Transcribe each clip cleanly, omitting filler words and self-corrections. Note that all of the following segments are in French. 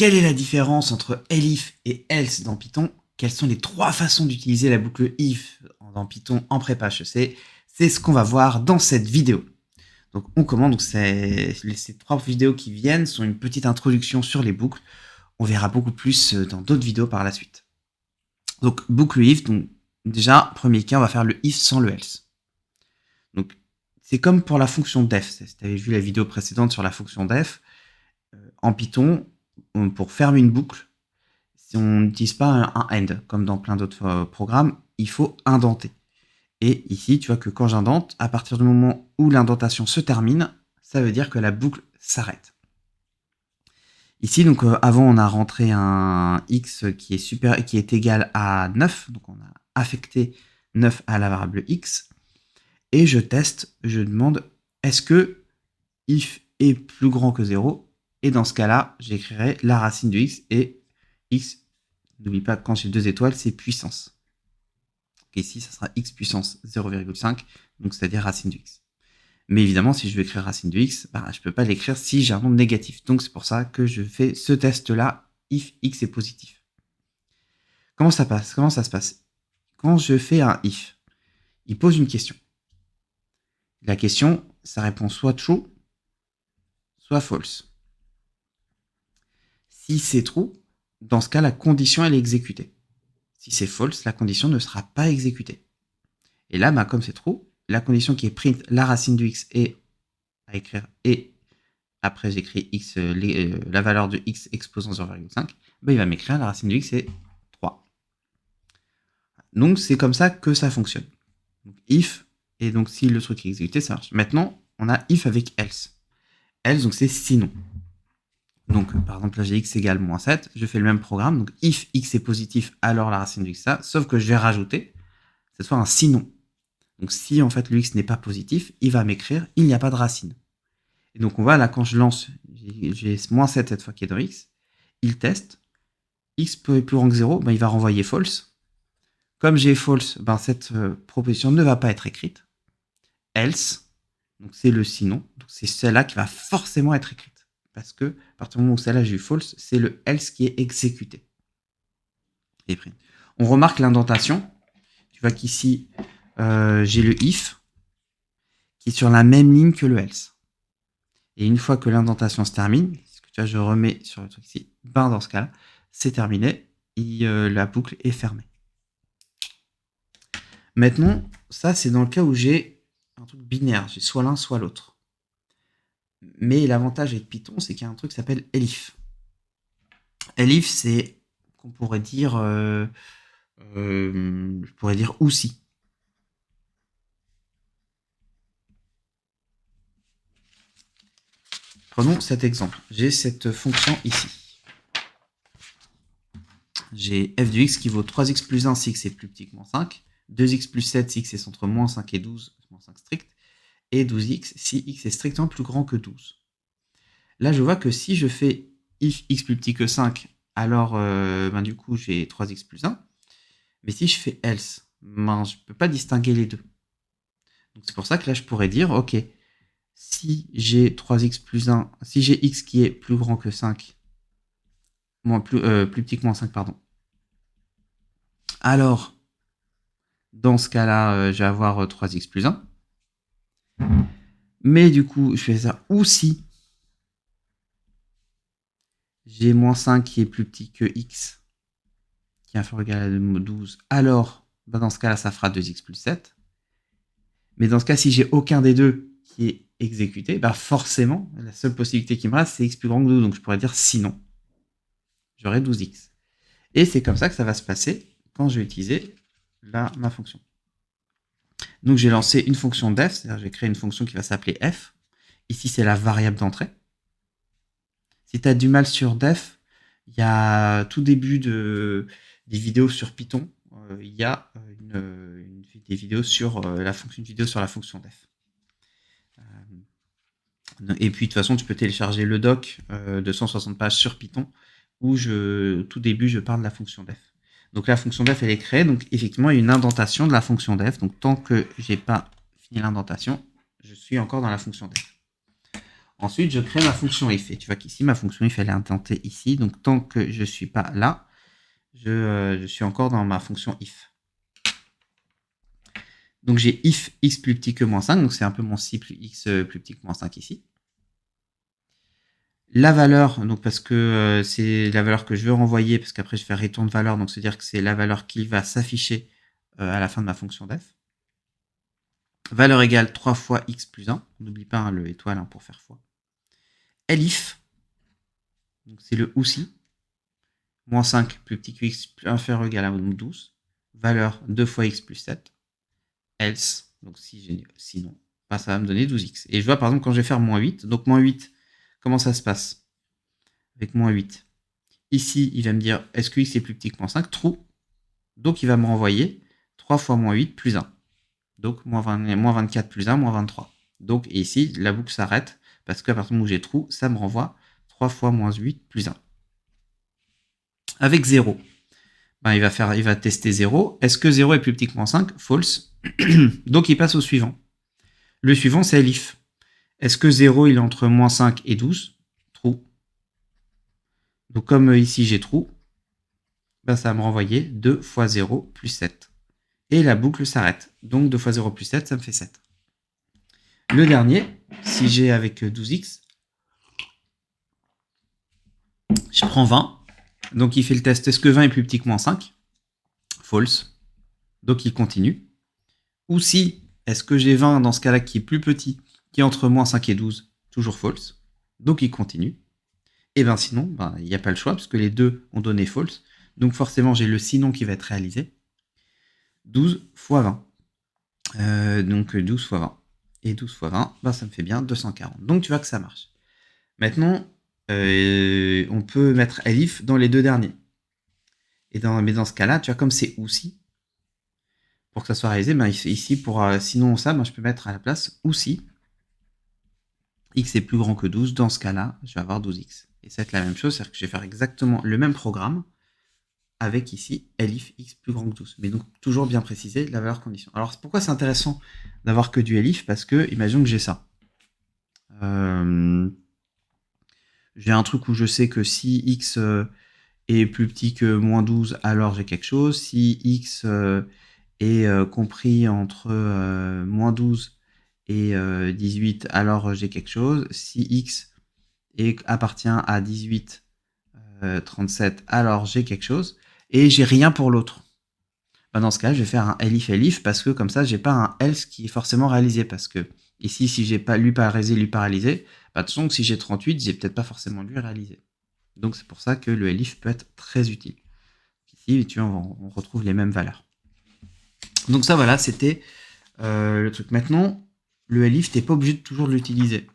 Quelle est la différence entre elif et else dans Python? Quelles sont les trois façons d'utiliser la boucle if dans Python en prépa HEC? C'est ce qu'on va voir dans cette vidéo. Donc on commence, donc ces trois vidéos qui viennent sont une petite introduction sur les boucles. On verra beaucoup plus dans d'autres vidéos par la suite. Donc boucle if, donc déjà, premier cas, on va faire le if sans le else. Donc c'est comme pour la fonction def. Si tu avais vu la vidéo précédente sur la fonction def, en Python, pour fermer une boucle, si on n'utilise pas un end, comme dans plein d'autres programmes, il faut indenter. Et ici, tu vois que quand j'indente, à partir du moment où l'indentation se termine, ça veut dire que la boucle s'arrête. Ici, donc avant, on a rentré un x qui est égal à 9. Donc on a affecté 9 à la variable x. Et je teste, je demande, est-ce que if est plus grand que 0? Et dans ce cas-là, j'écrirai la racine de x, et x, n'oublie pas que quand j'ai 2 étoiles, c'est puissance. Donc ici, ça sera x puissance 0,5, donc c'est-à-dire racine de x. Mais évidemment, si je veux écrire racine de x, je ne peux pas l'écrire si j'ai un nombre négatif. Donc c'est pour ça que je fais ce test-là, if x est positif. Comment ça se passe? Quand je fais un if, il pose une question. La question, ça répond soit true, soit false. Si c'est true, dans ce cas, la condition, elle est exécutée. Si c'est false, la condition ne sera pas exécutée. Et là, comme c'est true, la condition qui est print, la racine de x est à écrire, et après j'écris x, la valeur de x exposant 0,5, il va m'écrire la racine de x est 3. Donc c'est comme ça que ça fonctionne. Donc, if, et donc si le truc est exécuté, ça marche. Maintenant, on a if avec else. Else, donc c'est sinon. Donc, par exemple, là, j'ai x égale moins 7. Je fais le même programme. Donc, if x est positif, alors la racine de x, ça. Sauf que je vais rajouter, cette fois, un sinon. Donc, si, en fait, le x n'est pas positif, il va m'écrire, il n'y a pas de racine. Et donc, on voit, là, quand je lance, j'ai moins 7 cette fois qui est dans x. Il teste. X est plus grand que 0, il va renvoyer false. Comme j'ai false, cette proposition ne va pas être écrite. Else, donc c'est le sinon. Donc, c'est celle-là qui va forcément être écrite. Parce que, à partir du moment où celle-là, j'ai eu false, c'est le else qui est exécuté. Et print. On remarque l'indentation. Tu vois qu'ici, j'ai le if qui est sur la même ligne que le else. Et une fois que l'indentation se termine, tu vois, je remets sur le truc ici, dans ce cas-là, c'est terminé. La boucle est fermée. Maintenant, ça, c'est dans le cas où j'ai un truc binaire. J'ai soit l'un, soit l'autre. Mais l'avantage avec Python, c'est qu'il y a un truc qui s'appelle elif. Elif, c'est qu'on pourrait dire, je pourrais dire aussi. Prenons cet exemple. J'ai cette fonction ici. J'ai f de x qui vaut 3x plus 1 si x est plus petit que moins 5, 2x plus 7 si x est entre moins 5 et 12, moins 5 strict, et 12x si x est strictement plus grand que 12. Là, je vois que si je fais if x plus petit que 5, alors du coup j'ai 3x plus 1. Mais si je fais else, je ne peux pas distinguer les deux. Donc c'est pour ça que là je pourrais dire, ok, si j'ai 3x plus 1, si j'ai x qui est plus grand que 5, plus petit que moins 5, pardon. Alors, dans ce cas-là, je vais avoir 3x plus 1. Mais du coup, je fais ça aussi. J'ai moins 5 qui est plus petit que x, qui est inférieur ou égal à 12. Alors, dans ce cas-là, ça fera 2x plus 7. Mais dans ce cas, si j'ai aucun des deux qui est exécuté, forcément, la seule possibilité qui me reste, c'est x plus grand que 12. Donc je pourrais dire sinon. J'aurai 12x. Et c'est comme ça que ça va se passer quand je vais utiliser ma fonction. Donc j'ai lancé une fonction def, c'est-à-dire j'ai créé une fonction qui va s'appeler f. Ici, c'est la variable d'entrée. Si tu as du mal sur def, il y a tout début des vidéos sur Python, il y a des vidéos sur la fonction def. Et puis de toute façon, tu peux télécharger le doc de 160 pages sur Python où tout début, je parle de la fonction def. Donc la fonction def, elle est créée. Donc effectivement, il y a une indentation de la fonction def. Donc tant que j'ai pas fini l'indentation, je suis encore dans la fonction def. Ensuite, je crée ma fonction if. Et tu vois qu'ici, ma fonction if, elle est intentée ici. Donc, tant que je ne suis pas là, je suis encore dans ma fonction if. Donc, j'ai if x plus petit que moins 5. Donc, c'est un peu mon si plus x plus petit que moins 5 ici. La valeur, donc parce que c'est la valeur que je veux renvoyer, parce qu'après, je fais return valeur. Donc, c'est-à-dire que c'est la valeur qui va s'afficher à la fin de ma fonction def. Valeur égale 3 fois x plus 1. On n'oublie pas le étoile pour faire fois. Elif, donc c'est le aussi. Moins 5 plus petit que x plus inférieur ou égal à 12. Valeur 2 fois x plus 7. Else, donc sinon, ça va me donner 12x. Et je vois par exemple quand je vais faire moins 8, donc moins 8, comment ça se passe avec moins 8? Ici, il va me dire, est-ce que x est plus petit que moins 5? True. Donc il va me renvoyer 3 fois moins 8 plus 1. Donc moins 24 plus 1, moins 23. Donc, et ici, la boucle s'arrête, parce qu'à partir du moment où j'ai true, ça me renvoie 3 fois moins 8 plus 1. Avec 0, ben, il va tester 0. Est-ce que 0 est plus petit que moins 5? False. Donc il passe au suivant. Le suivant, c'est elif. Est-ce que 0 il est entre moins 5 et 12? True. Donc comme ici j'ai true, ben, ça va me renvoyer 2 fois 0 plus 7. Et la boucle s'arrête. Donc 2 fois 0 plus 7, ça me fait 7. Le dernier, si j'ai avec 12x, je prends 20. Donc il fait le test, est-ce que 20 est plus petit que moins 5? False. Donc il continue. Ou si, est-ce que j'ai 20 dans ce cas-là qui est plus petit, qui est entre moins 5 et 12? Toujours false. Donc il continue. Et bien sinon, il n'y a pas le choix, parce que les deux ont donné false. Donc forcément, j'ai le sinon qui va être réalisé. 12 fois 20. Donc 12 fois 20. Et 12 fois 20, ça me fait bien 240. Donc tu vois que ça marche. Maintenant, on peut mettre elif dans les deux derniers. Mais dans ce cas-là, tu vois, comme c'est aussi, pour que ça soit réalisé, ici, sinon ça, je peux mettre à la place aussi. X est plus grand que 12, dans ce cas-là, je vais avoir 12x. Et ça va être la même chose, c'est-à-dire que je vais faire exactement le même programme avec ici elif x plus grand que 12. Mais donc, toujours bien préciser la valeur condition. Alors, pourquoi c'est intéressant d'avoir que du elif? Parce que, imaginons que j'ai ça. J'ai un truc où je sais que si x est plus petit que moins 12, alors j'ai quelque chose. Si x est compris entre moins 12 et 18, alors j'ai quelque chose. Si x appartient à 18, 37, alors j'ai quelque chose. Et j'ai rien pour l'autre. Dans ce cas, je vais faire un elif parce que comme ça, j'ai pas un else qui est forcément réalisé. Parce que ici, si j'ai pas lui pas réalisé, de toute façon, si j'ai 38, j'ai peut-être pas forcément lui réalisé. Donc c'est pour ça que le elif peut être très utile. Ici, tu vois, on retrouve les mêmes valeurs. Donc ça, voilà, c'était le truc. Maintenant, le elif, t'es pas obligé de toujours l'utiliser.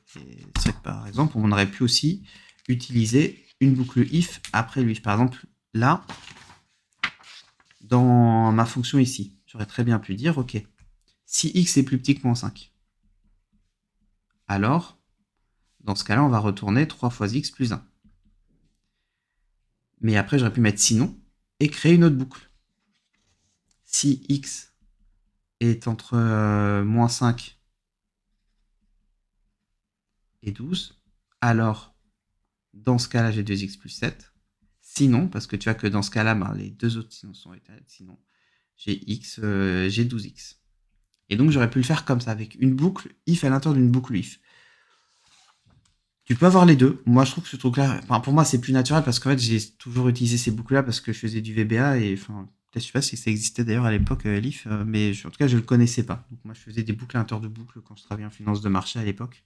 C'est que par exemple, on aurait pu aussi utiliser une boucle if après le if. Par exemple, là, dans ma fonction ici, j'aurais très bien pu dire, ok, si x est plus petit que moins 5, alors, dans ce cas-là, on va retourner 3 fois x plus 1. Mais après, j'aurais pu mettre sinon et créer une autre boucle. Si x est entre moins 5 et 12, alors, dans ce cas-là, j'ai 2x plus 7. Sinon, parce que tu vois que dans ce cas-là, les deux autres sinon sont éternels, sinon, j'ai 12x. Et donc, j'aurais pu le faire comme ça, avec une boucle if à l'intérieur d'une boucle if. Tu peux avoir les deux. Moi, je trouve que ce truc-là, pour moi, c'est plus naturel parce qu'en fait, j'ai toujours utilisé ces boucles-là parce que je faisais du VBA et peut-être je sais pas si ça existait d'ailleurs à l'époque, Elif, mais en tout cas, je le connaissais pas. Donc, moi, je faisais des boucles à l'intérieur de boucles quand je travaillais en finance de marché à l'époque.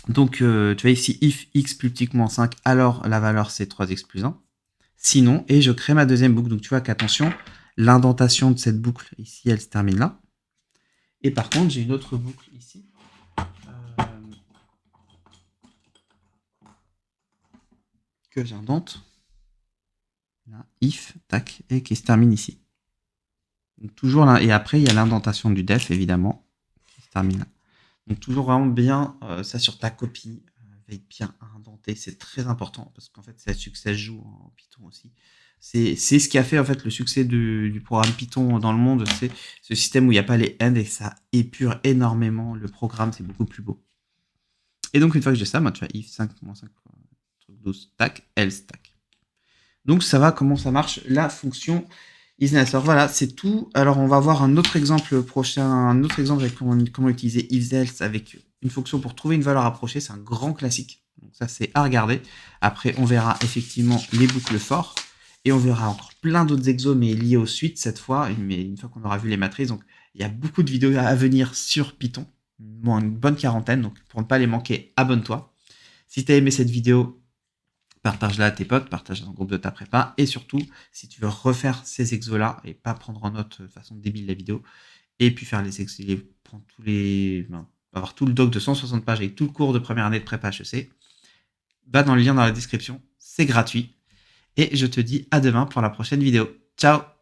Donc, tu vois ici, if x plus petit que moins 5, alors la valeur, c'est 3x plus 1. Sinon, et je crée ma deuxième boucle. Donc, tu vois qu'attention, l'indentation de cette boucle, ici, elle se termine là. Et par contre, j'ai une autre boucle ici. Que j'indente. Là, if, tac, et qui se termine ici. Donc, toujours là, et après, il y a l'indentation du def, évidemment, qui se termine là. Donc, toujours vraiment bien, ça sur ta copie, va être bien indenté. C'est très important, parce qu'en fait, c'est là-dessus que ça se joue en Python aussi. C'est ce qui a fait en fait le succès du programme Python dans le monde, c'est ce système où il n'y a pas les end et ça épure énormément le programme, c'est beaucoup plus beau. Et donc, une fois que j'ai ça, tu vois, if 5, 5, 12, tac, else, tac. Donc, ça va, comment ça marche, la fonction isNest. Alors voilà, c'est tout. Alors, on va voir un autre exemple prochain, un autre exemple avec comment utiliser if-else avec une fonction pour trouver une valeur approchée. C'est un grand classique. Donc, ça, c'est à regarder. Après, on verra effectivement les boucles for. Et on verra encore plein d'autres exos, mais liés aux suites cette fois, mais une fois qu'on aura vu les matrices. Donc, il y a beaucoup de vidéos à venir sur Python. Bon, une bonne quarantaine. Donc, pour ne pas les manquer, abonne-toi. Si tu as aimé cette vidéo, partage-la à tes potes, partage dans le groupe de ta prépa. Et surtout, si tu veux refaire ces exos-là et pas prendre en note de façon débile la vidéo, et puis faire les exos, prendre avoir tout le doc de 160 pages avec tout le cours de première année de prépa HEC, va dans le lien dans la description. C'est gratuit. Et je te dis à demain pour la prochaine vidéo. Ciao!